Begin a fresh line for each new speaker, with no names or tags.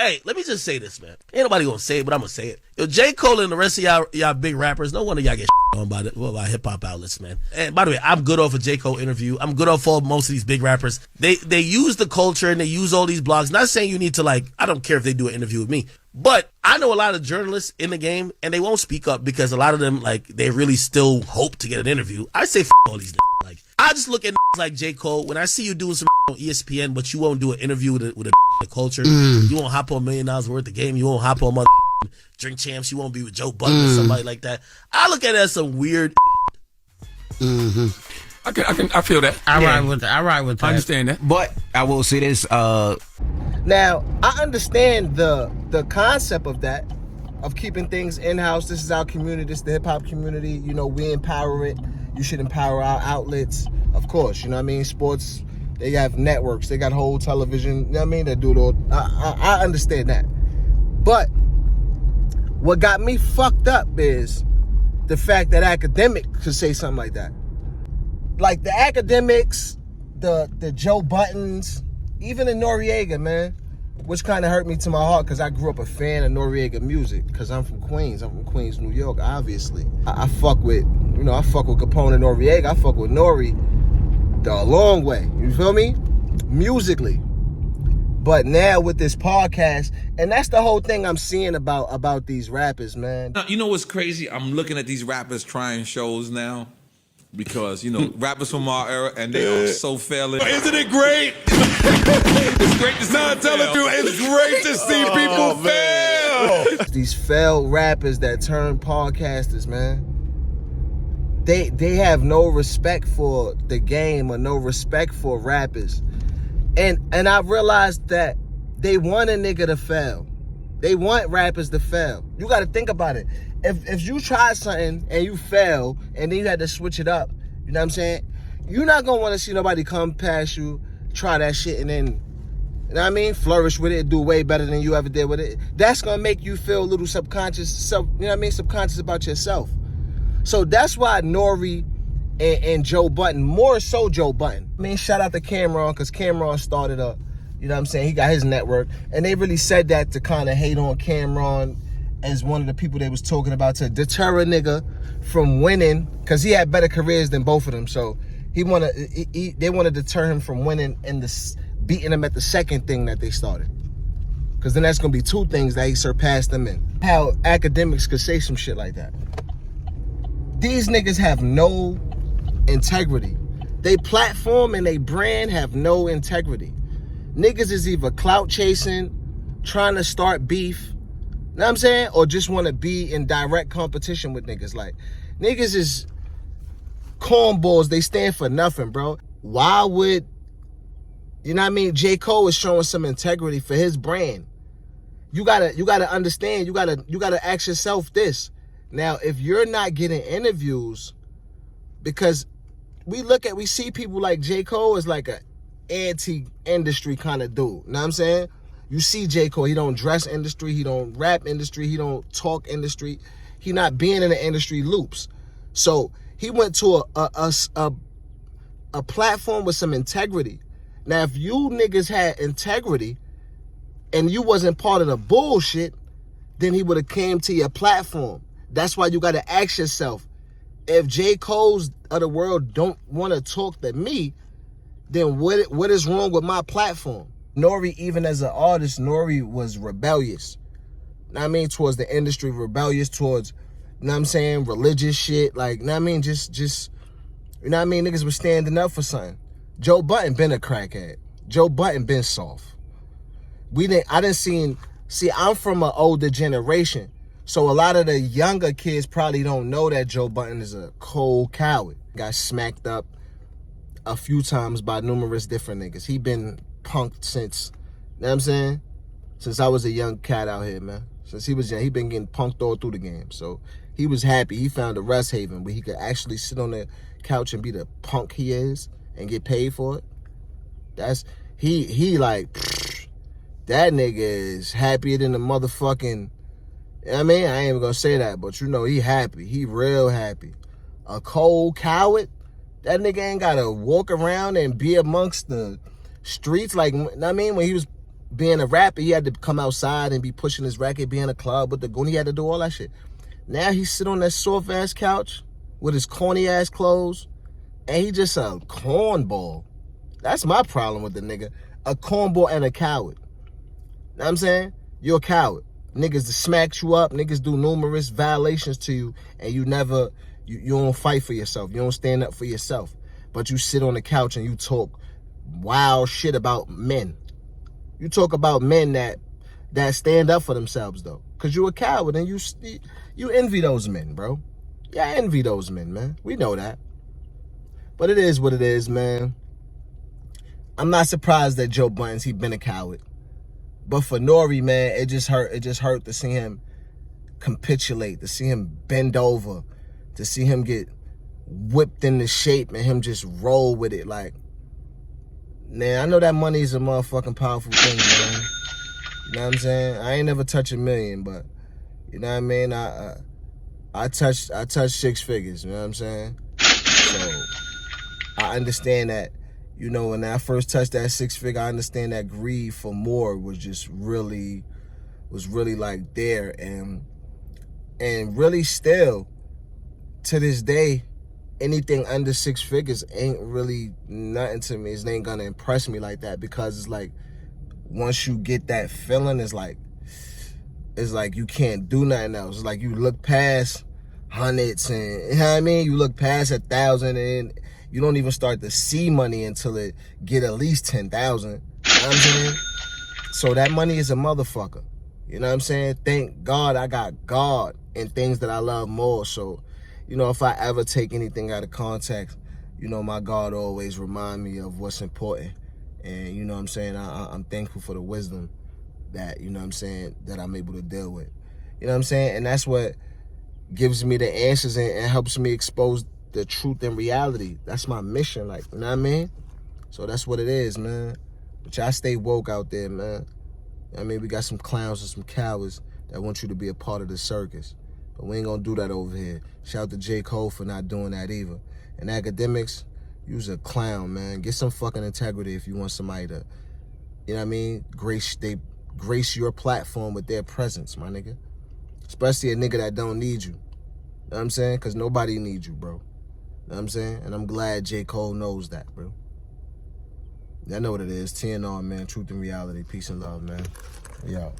Hey, let me just say this, man. Ain't nobody gonna say it, but I'm gonna say it. Yo, Jcole and the rest of y'all big rappers, no wonder y'all get on by hip-hop outlets, man. And by the way, I'm good off a Jcole interview. I'm good off all most of these big rappers. They use the culture and they use all these blogs. Not saying you need to, like, I don't care if they do an interview with me. But I know a lot of journalists in the game, and they won't speak up because a lot of them, like, they really still hope to get an interview. I say all these niggas. Like, I just look at like Jcole. When I see you doing some on ESPN, but you won't do an interview with the culture. You won't hop on $1 million worth of game. You won't hop on Drink Champs. You won't be with Joe Budden or somebody like that. I look at it as some weird.
I feel that. I ride with that. I understand that.
But I will say this.
Now, I understand the concept of that, of keeping things in-house. This is our community. This is the hip-hop community. You know, we empower it. You should empower our outlets. Of course, you know what I mean? Sports, they have networks. They got whole television. You know what I mean? They do it all. I understand that. But what got me fucked up is the fact that AKADEMIKS could say something like that. Like the AKADEMIKS, the Joe Buttons, even the Noriega, man, which kind of hurt me to my heart because I grew up a fan of Noriega music because I'm from Queens. I'm from Queens, New York, obviously. I fuck with Capone and Noriega. I fuck with Nori the long way. You feel me? Musically. But now with this podcast, and that's the whole thing I'm seeing about these rappers, man.
You know what's crazy? I'm looking at these rappers trying shows now. Because, you know, rappers from our era, and they are so failing.
Isn't it great? It's great to see it's great to see people fail.
These failed rappers that turn podcasters, man. They have no respect for the game or no respect for rappers. And I realized that they want a nigga to fail. They want rappers to fail. You got to think about it. If you try something and you fail and then you had to switch it up, you know what I'm saying? You're not going to want to see nobody come past you, try that shit, and then, you know what I mean, flourish with it, do way better than you ever did with it. That's going to make you feel a little subconscious about yourself. So that's why Nori and Joe Budden, more so Joe Budden. I mean, shout out to Cameron, because Cameron started up, you know what I'm saying? He got his network, and they really said that to kind of hate on Cameron as one of the people they was talking about to deter a nigga from winning, because he had better careers than both of them. So they want to deter him from winning and beating him at the second thing that they started, because then that's gonna be two things that he surpassed them in. How AKADEMIKS could say some shit like that? These niggas have no integrity. They platform and they brand have no integrity. Niggas is either clout chasing, trying to start beef, you know what I'm saying? Or just want to be in direct competition with niggas. Like, niggas is cornballs. They stand for nothing, bro. Why would, you know what I mean? Jcole is showing some integrity for his brand. You gotta understand, you gotta ask yourself this. Now, if you're not getting interviews, because we see people like Jcole as like a anti-industry kind of dude. You know what I'm saying? You see Jcole, he don't dress industry, he don't rap industry, he don't talk industry. He not being in the industry loops. So he went to a platform with some integrity. Now, if you niggas had integrity and you wasn't part of the bullshit, then he would have came to your platform. That's why you got to ask yourself, if J. Cole's of the world don't want to talk to me, then what is wrong with my platform? Nori, even as an artist, Nori was rebellious. You know what I mean? Towards the industry, rebellious towards, you know what I'm saying, religious shit. Like, you know what I mean? Just, you know what I mean? Niggas was standing up for something. Joe Budden been a crackhead. Joe Budden been soft. I'm from an older generation. So a lot of the younger kids probably don't know that Joe Budden is a cold coward. Got smacked up a few times by numerous different niggas. He been punked since, you know what I'm saying? Since I was a young cat out here, man. Since he was young, he been getting punked all through the game. So he was happy. He found a rest haven where he could actually sit on the couch and be the punk he is and get paid for it. That's, he like, that nigga is happier than the motherfucking, you know what I mean? I ain't even gonna say that, but you know, he happy. He real happy. A cold coward? That nigga ain't gotta walk around and be amongst the streets like, you know what I mean? When he was being a rapper, he had to come outside and be pushing his record, be in a club with the goon. He had to do all that shit. Now he sit on that soft-ass couch with his corny-ass clothes, and he just a cornball. That's my problem with the nigga. A cornball and a coward. Know what I'm saying? You're a coward. Niggas smack you up. Niggas do numerous violations to you, and you never, you don't fight for yourself. You don't stand up for yourself. But you sit on the couch and you talk wild shit about men. You talk about men that stand up for themselves, though. Because you're a coward, and you envy those men, bro. Yeah, I envy those men, man. We know that. But it is what it is, man. I'm not surprised that Joe Buttons, he been a coward. But for Nori, man, it just hurt. It just hurt to see him capitulate, to see him bend over, to see him get whipped into shape and him just roll with it. Like, man, I know that money is a motherfucking powerful thing, man. You know what I'm saying? I ain't never touched $1 million, but you know what I mean? I touched 6 figures, you know what I'm saying? So I understand that. You know, when I first touched that 6 figure, I understand that greed for more was just really like there, and really still to this day, anything under 6 figures ain't really nothing to me. It ain't gonna impress me like that, because it's like once you get that feeling, it's like you can't do nothing else. It's like you look past hundreds, and you know what I mean? You look past 1,000, and you don't even start to see money until it get at least 10,000. You know what I'm saying? So that money is a motherfucker. You know what I'm saying? Thank God I got God and things that I love more. So, you know, if I ever take anything out of context, you know, my God always remind me of what's important. And, you know what I'm saying? I'm thankful for the wisdom that, you know what I'm saying, that I'm able to deal with. You know what I'm saying? And that's what gives me the answers and helps me expose the truth and reality. That's my mission, like, you know what I mean? So that's what it is, man. But y'all stay woke out there, man. I mean, we got some clowns and some cowards that want you to be a part of the circus. But we ain't gonna do that over here. Shout out to Jcole for not doing that either. And AKADEMIKS, you's a clown, man. Get some fucking integrity if you want somebody to, you know what I mean, grace your platform with their presence, my nigga. Especially a nigga that don't need you. You know what I'm saying? Because nobody needs you, bro. You know what I'm saying? And I'm glad Jcole knows that, bro. I know what it is. TNR, man. Truth and reality. Peace and love, man. Yo.